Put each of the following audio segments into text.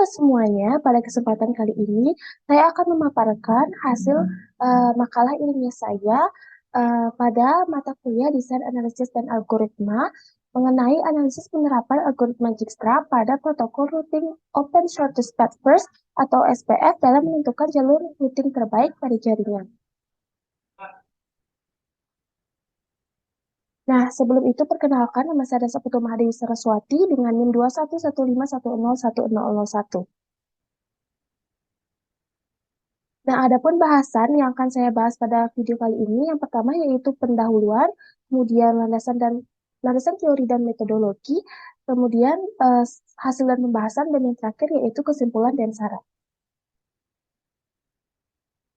semuanya, pada kesempatan kali ini saya akan memaparkan hasil makalah ilmiah saya pada mata kuliah Desain Analisis dan Algoritma mengenai analisis penerapan algoritma Dijkstra pada protokol routing Open Shortest Path First atau SPF dalam menentukan jalur routing terbaik pada jaringan. Nah, sebelum itu perkenalkan nama saya Saputo Mahadewi Saraswati dengan NIM 2115101001. Nah, adapun bahasan yang akan saya bahas pada video kali ini, yang pertama yaitu pendahuluan, kemudian landasan teori dan metodologi, kemudian hasil dan pembahasan, dan yang terakhir yaitu kesimpulan dan saran.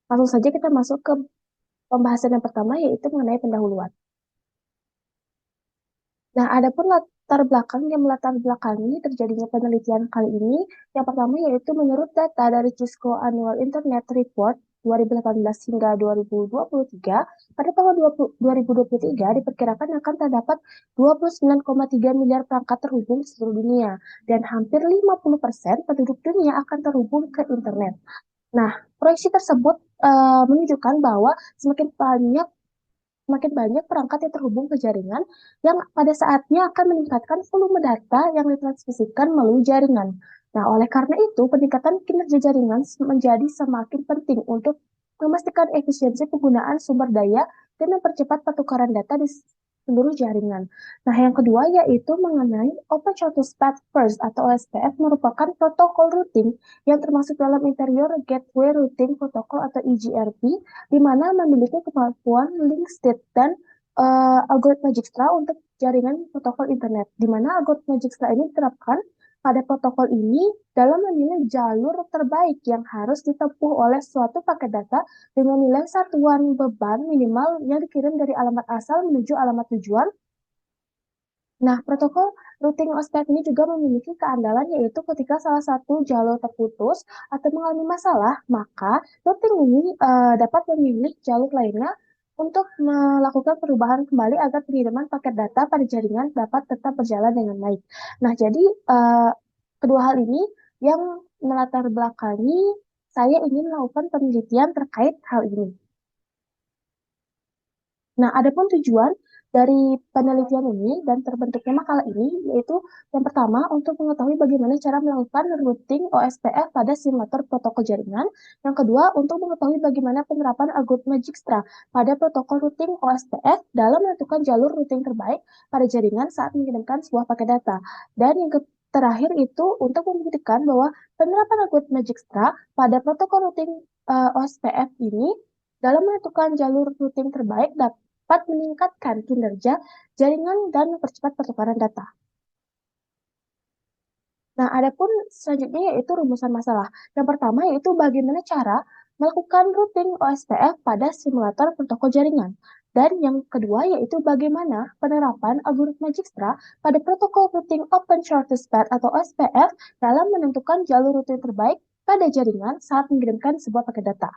Langsung saja kita masuk ke pembahasan yang pertama yaitu mengenai pendahuluan. Nah, adapun latar belakang yang melatar belakangi terjadinya penelitian kali ini, yang pertama yaitu menurut data dari Cisco Annual Internet Report 2018 hingga 2023, pada tahun 2023 diperkirakan akan terdapat 29,3 miliar perangkat terhubung di seluruh dunia, dan hampir 50% penduduk dunia akan terhubung ke internet. Nah, proyeksi tersebut menunjukkan bahwa semakin banyak perangkat yang terhubung ke jaringan yang pada saatnya akan meningkatkan volume data yang ditransmisikan melalui jaringan. Nah, oleh karena itu, peningkatan kinerja jaringan menjadi semakin penting untuk memastikan efisiensi penggunaan sumber daya dan mempercepat pertukaran data di seluruh jaringan. Nah, yang kedua yaitu mengenai Open Shortest Path First atau OSPF merupakan protokol routing yang termasuk dalam interior Gateway Routing Protocol atau EGRP, di mana memiliki kemampuan link state dan algoritma Dijkstra untuk jaringan protokol internet, di mana algoritma Dijkstra ini diterapkan pada protokol ini dalam memilih jalur terbaik yang harus ditempuh oleh suatu paket data dengan nilai satuan beban minimal yang dikirim dari alamat asal menuju alamat tujuan. Nah, protokol routing OSPF ini juga memiliki keandalan yaitu ketika salah satu jalur terputus atau mengalami masalah, maka routing ini dapat memilih jalur lainnya untuk melakukan perubahan kembali agar pengiriman paket data pada jaringan dapat tetap berjalan dengan baik. Nah, jadi kedua hal ini yang melatar belakangi saya ingin melakukan penelitian terkait hal ini. Nah, adapun tujuan dari penelitian ini dan terbentuknya makalah ini yaitu yang pertama untuk mengetahui bagaimana cara melakukan routing OSPF pada simulator protokol jaringan. Yang kedua untuk mengetahui bagaimana penerapan algoritma Dijkstra pada protokol routing OSPF dalam menentukan jalur routing terbaik pada jaringan saat mengirimkan sebuah paket data. Dan yang terakhir itu untuk membuktikan bahwa penerapan algoritma Dijkstra pada protokol routing OSPF ini dalam menentukan jalur routing terbaik dapat meningkatkan kinerja jaringan dan mempercepat pertukaran data. Nah, adapun selanjutnya yaitu rumusan masalah. Yang pertama yaitu bagaimana cara melakukan routing OSPF pada simulator protokol jaringan. Dan yang kedua yaitu bagaimana penerapan algoritma Dijkstra pada protokol routing Open Shortest Path atau OSPF dalam menentukan jalur routing terbaik pada jaringan saat mengirimkan sebuah paket data.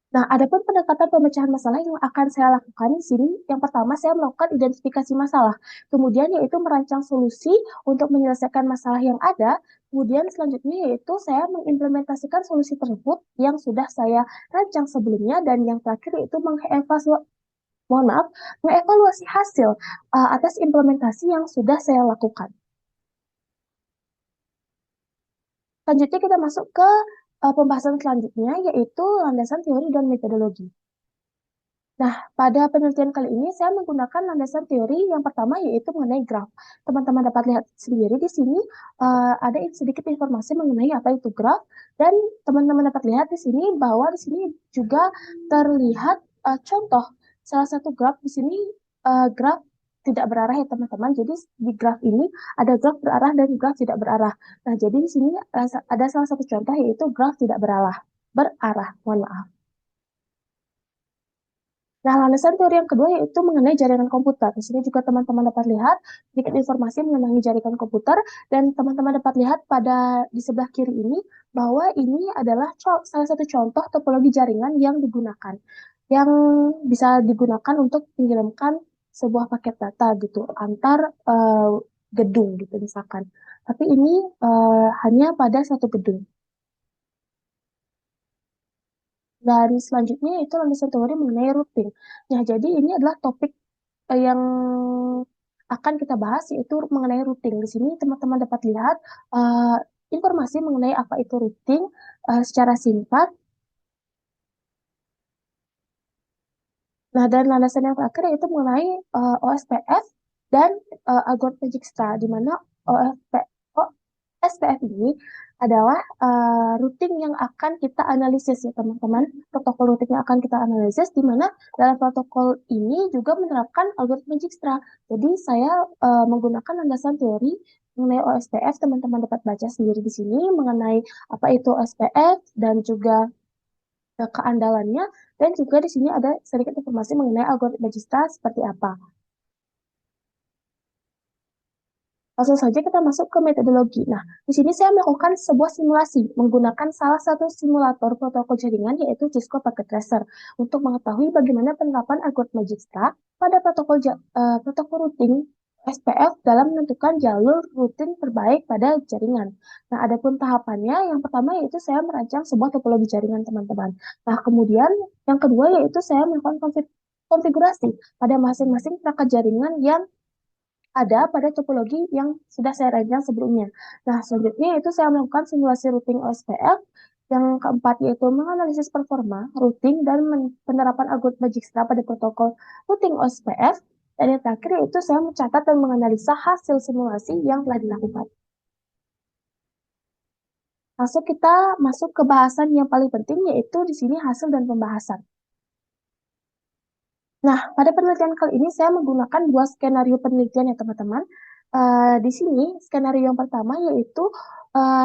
Nah, adapun pendekatan pemecahan masalah yang akan saya lakukan di sini, yang pertama saya melakukan identifikasi masalah, kemudian yaitu merancang solusi untuk menyelesaikan masalah yang ada, kemudian selanjutnya yaitu saya mengimplementasikan solusi tersebut yang sudah saya rancang sebelumnya, dan yang terakhir yaitu mengevaluasi hasil atas implementasi yang sudah saya lakukan. Selanjutnya kita masuk ke pembahasan selanjutnya, yaitu landasan teori dan metodologi. Nah, pada penelitian kali ini saya menggunakan landasan teori yang pertama yaitu mengenai graf. Teman-teman dapat lihat sendiri di sini ada sedikit informasi mengenai apa itu graf, dan teman-teman dapat lihat di sini bahwa di sini juga terlihat contoh salah satu graf di sini, graf tidak berarah ya teman-teman. Jadi di graf ini ada graf berarah dan graf tidak berarah. Nah, jadi di sini ada salah satu contoh yaitu graf tidak berarah, mohon maaf. Nah, landasan teori yang kedua yaitu mengenai jaringan komputer. Di sini juga teman-teman dapat lihat sedikit informasi mengenai jaringan komputer, dan teman-teman dapat lihat di sebelah kiri ini bahwa ini adalah salah satu contoh topologi jaringan yang digunakan, yang bisa digunakan untuk mengirimkan sebuah paket data gitu antar gedung gitu misalkan. Tapi ini hanya pada satu gedung. Dan selanjutnya itu landasan teori mengenai routing. Nah, jadi ini adalah topik yang akan kita bahas yaitu mengenai routing. Di sini teman-teman dapat lihat uh, informasi mengenai apa itu routing secara singkat. Nah, dan landasan yang terakhir yaitu mengenai OSPF dan algoritma Dijkstra, di mana OSPF ini adalah routing yang akan kita analisis ya teman-teman. Protokol routing yang akan kita analisis, di mana dalam protokol ini juga menerapkan algoritma Dijkstra. Jadi saya menggunakan landasan teori mengenai OSPF, teman-teman dapat baca sendiri di sini mengenai apa itu OSPF dan juga keandalannya, dan juga di sini ada sedikit informasi mengenai algoritma Dijkstra seperti apa. Langsung saja kita masuk ke metodologi. Nah, di sini saya melakukan sebuah simulasi menggunakan salah satu simulator protokol jaringan yaitu Cisco Packet Tracer untuk mengetahui bagaimana penerapan algoritma Dijkstra pada protokol routing SPF dalam menentukan jalur routing terbaik pada jaringan. Nah, adapun tahapannya, yang pertama yaitu saya merancang sebuah topologi jaringan teman-teman. Nah, kemudian yang kedua yaitu saya melakukan konfigurasi pada masing-masing perangkat jaringan yang ada pada topologi yang sudah saya rancang sebelumnya. Nah, selanjutnya itu saya melakukan simulasi routing OSPF. Yang keempat yaitu menganalisis performa, routing, dan penerapan algoritma Dijkstra pada protokol routing OSPF. Dan yang terakhir yaitu saya mencatat dan menganalisa hasil simulasi yang telah dilakukan. Kita masuk ke bahasan yang paling penting yaitu di sini hasil dan pembahasan. Nah, pada penelitian kali ini saya menggunakan dua skenario penelitian ya teman-teman. Di sini skenario yang pertama yaitu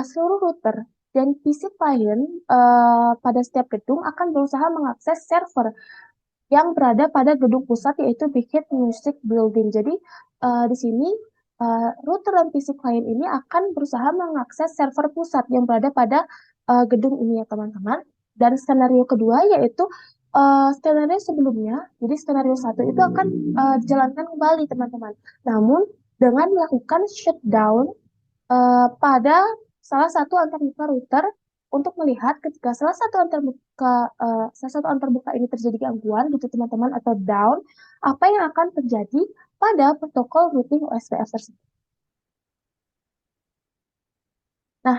seluruh router dan PC client pada setiap gedung akan berusaha mengakses server yang berada pada gedung pusat yaitu Big Hit Music Building. Jadi di sini router dan PC client ini akan berusaha mengakses server pusat yang berada pada gedung ini ya teman-teman. Dan skenario kedua yaitu skenario sebelumnya, jadi skenario satu itu akan dijalankan kembali teman-teman. Namun dengan melakukan shutdown pada salah satu antarmuka router untuk melihat ketika salah satu antarmuka ini terjadi gangguan gitu teman-teman atau down, apa yang akan terjadi pada protokol routing OSPF tersebut. Nah,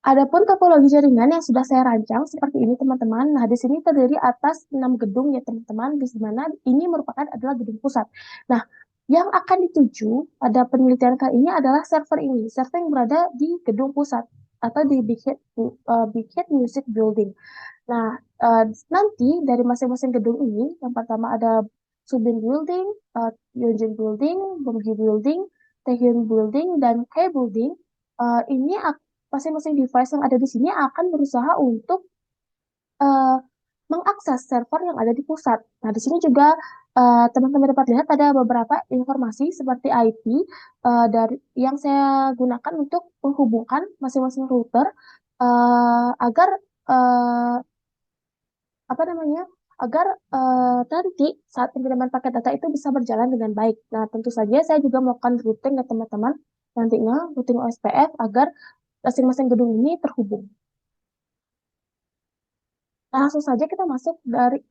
adapun topologi jaringan yang sudah saya rancang seperti ini teman-teman. Nah, di sini terdiri atas 6 gedung ya teman-teman, di mana ini merupakan adalah gedung pusat. Nah, yang akan dituju pada penelitian kali ini adalah server ini, server yang berada di gedung pusat atau di Big Hit Music Building. Nah, nanti dari masing-masing gedung ini, yang pertama ada Subin Building, Yonjin Building, Bonggi Building, Taehyung Building, dan K Building. Ini masing-masing device yang ada di sini akan berusaha untuk uh, mengakses server yang ada di pusat. Nah, di sini juga teman-teman dapat lihat ada beberapa informasi seperti IP dari yang saya gunakan untuk menghubungkan masing-masing router agar uh, apa namanya agar nanti saat pengiriman paket data itu bisa berjalan dengan baik. Nah, tentu saja saya juga melakukan routing ya teman-teman, nantinya routing OSPF agar masing-masing gedung ini terhubung. Nah, langsung saja kita masuk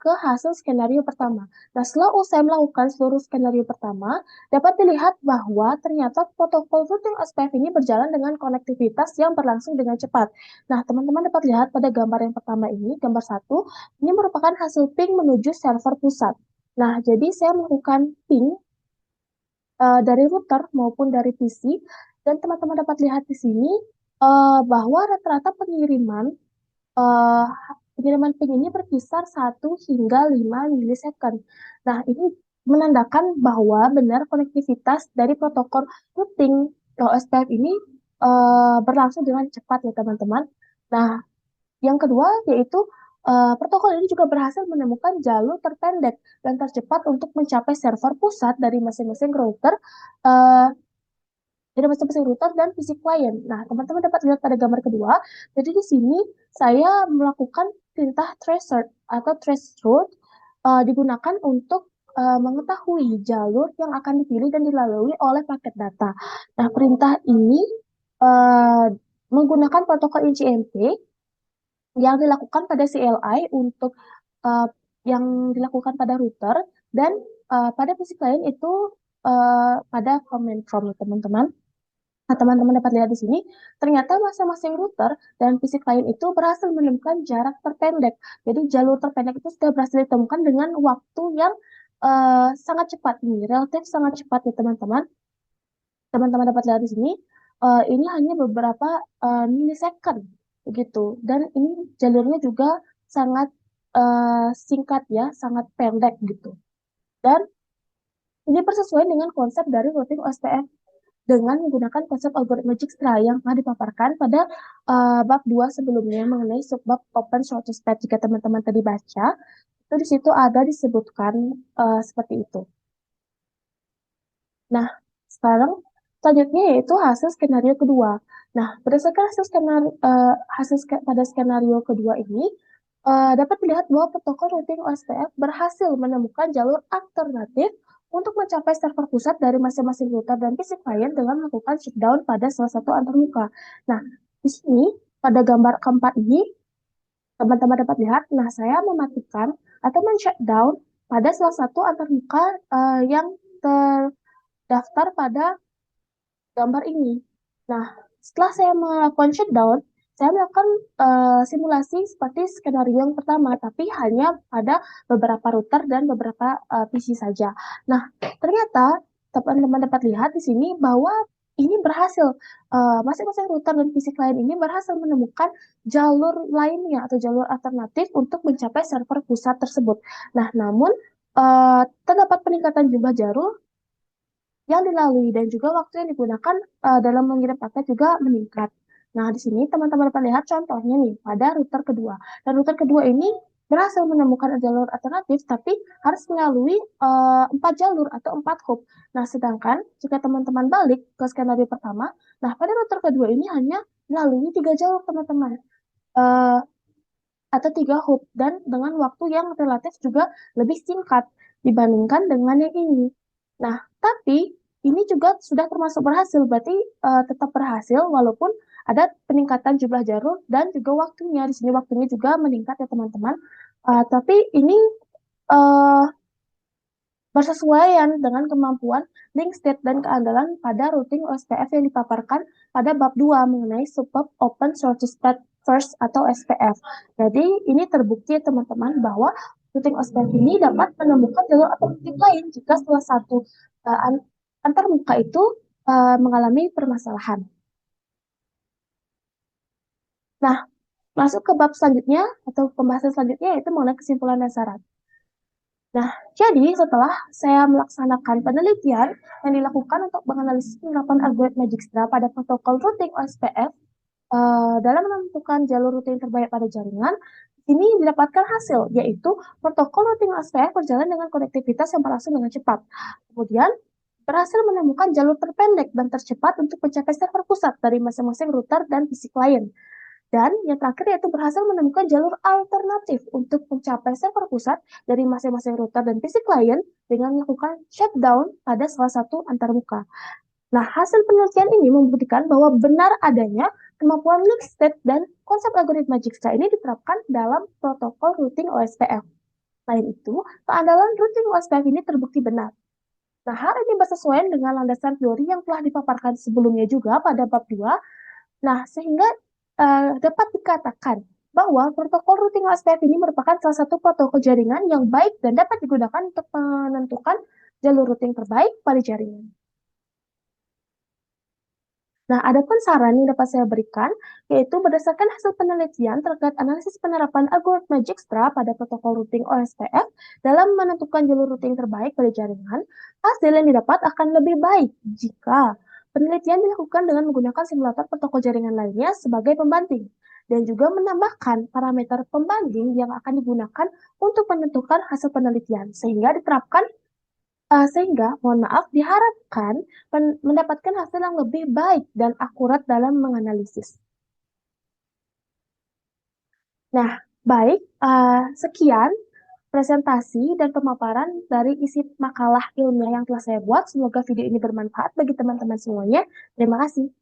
ke hasil skenario pertama. Nah, setelah usai melakukan seluruh skenario pertama, dapat dilihat bahwa ternyata protokol routing SPF ini berjalan dengan konektivitas yang berlangsung dengan cepat. Nah, teman-teman dapat lihat pada gambar yang pertama ini, gambar 1, ini merupakan hasil ping menuju server pusat. Nah, jadi saya melakukan ping dari router maupun dari PC, dan teman-teman dapat lihat di sini bahwa rata-rata uh, pengiriman ping ini berkisar 1 hingga 5 milisecond. Nah, ini menandakan bahwa benar konektivitas dari protokol routing OSPF ini berlangsung dengan cepat ya teman-teman. Nah, yang kedua yaitu protokol ini juga berhasil menemukan jalur terpendek dan tercepat untuk mencapai server pusat dari masing-masing router uh, dari masing-masing router dan PC client. Nah, teman-teman dapat lihat pada gambar kedua. Jadi di sini saya melakukan perintah tracer atau trace route digunakan untuk mengetahui jalur yang akan dipilih dan dilalui oleh paket data. Nah, perintah ini uh, menggunakan protokol ICMP yang dilakukan pada CLI untuk uh, yang dilakukan pada router dan pada sisi lain itu pada command prompt teman-teman. Nah, teman-teman dapat lihat di sini, ternyata masing-masing router dan PC client itu berhasil menemukan jarak terpendek. Jadi jalur terpendek itu sudah berhasil ditemukan dengan waktu yang sangat cepat nih, relatif sangat cepat ya teman-teman. Teman-teman dapat lihat di sini, ini hanya beberapa milisecond begitu. Dan ini jalurnya juga sangat singkat ya, sangat pendek gitu. Dan ini bersesuaian dengan konsep dari routing OSPF dengan menggunakan konsep algoritma Dijkstra yang telah dipaparkan pada bab 2 sebelumnya mengenai subbab open shortest path. Jika teman-teman tadi baca, itu di situ ada disebutkan seperti itu. Nah, sekarang selanjutnya yaitu hasil skenario kedua. Nah, berdasarkan pada skenario kedua ini, dapat dilihat bahwa protokol routing OSPF berhasil menemukan jalur alternatif untuk mencapai server pusat dari masing-masing router dan PC client dengan melakukan shutdown pada salah satu antarmuka. Nah, di sini pada gambar keempat ini, teman-teman dapat lihat, nah saya mematikan atau men-shutdown pada salah satu antarmuka yang terdaftar pada gambar ini. Nah, setelah saya melakukan shutdown, saya melakukan simulasi seperti skenario yang pertama, tapi hanya pada beberapa router dan beberapa PC saja. Nah, ternyata teman-teman dapat lihat di sini bahwa ini berhasil, masing-masing router dan PC client ini berhasil menemukan jalur lainnya atau jalur alternatif untuk mencapai server pusat tersebut. Nah, namun terdapat peningkatan jumlah jalur yang dilalui dan juga waktu yang digunakan dalam mengirim paket juga meningkat. Nah, di sini teman-teman dapat lihat contohnya nih pada router kedua. Dan router kedua ini berhasil menemukan jalur alternatif, tapi harus melalui 4 jalur atau 4 hop. Nah, sedangkan jika teman-teman balik ke skenario pertama, nah pada router kedua ini hanya melalui 3 jalur teman-teman. Uh, atau 3 hop dan dengan waktu yang relatif juga lebih singkat dibandingkan dengan yang ini. Nah, tapi ini juga sudah termasuk berhasil, berarti tetap berhasil walaupun ada peningkatan jumlah jalur dan juga waktunya. Di sini waktunya juga meningkat ya teman-teman. Tapi ini uh, bersesuaian dengan kemampuan link state dan keandalan pada routing OSPF yang dipaparkan pada bab 2 mengenai subbab open shortest path first atau SPF. Jadi ini terbukti teman-teman bahwa routing OSPF ini dapat menemukan jalur alternatif lain jika salah satu antarmuka itu mengalami permasalahan. Nah, masuk ke bab selanjutnya atau pembahasan selanjutnya yaitu mengenai kesimpulan dan syarat. Nah, jadi setelah saya melaksanakan penelitian yang dilakukan untuk menganalisis penerapan algoritma Dijkstra pada protokol routing OSPF dalam menentukan jalur routing terbaik pada jaringan, ini didapatkan hasil, yaitu protokol routing OSPF berjalan dengan konektivitas yang berlangsung dengan cepat. Kemudian, berhasil menemukan jalur terpendek dan tercepat untuk mencapai server pusat dari masing-masing router dan PC client. Dan yang terakhir yaitu berhasil menemukan jalur alternatif untuk mencapai server pusat dari masing-masing router dan PC client dengan melakukan shutdown pada salah satu antarmuka. Nah, hasil penelitian ini membuktikan bahwa benar adanya kemampuan link state dan konsep algoritma Dijkstra ini diterapkan dalam protokol routing OSPF. Selain itu, keandalan routing OSPF ini terbukti benar. Nah, hal ini bersesuaian dengan landasan teori yang telah dipaparkan sebelumnya juga pada bab 2. Nah, sehingga dapat dikatakan bahwa protokol routing OSPF ini merupakan salah satu protokol jaringan yang baik dan dapat digunakan untuk menentukan jalur routing terbaik pada jaringan. Nah, ada pun saran yang dapat saya berikan, yaitu berdasarkan hasil penelitian terkait analisis penerapan algoritma Dijkstra pada protokol routing OSPF dalam menentukan jalur routing terbaik pada jaringan, hasil yang didapat akan lebih baik jika penelitian dilakukan dengan menggunakan simulator protokol jaringan lainnya sebagai pembanding, dan juga menambahkan parameter pembanding yang akan digunakan untuk menentukan hasil penelitian, sehingga diterapkan mohon maaf, diharapkan mendapatkan hasil yang lebih baik dan akurat dalam menganalisis. Nah, baik, sekian presentasi dan pemaparan dari isi makalah ilmiah yang telah saya buat. Semoga video ini bermanfaat bagi teman-teman semuanya. Terima kasih.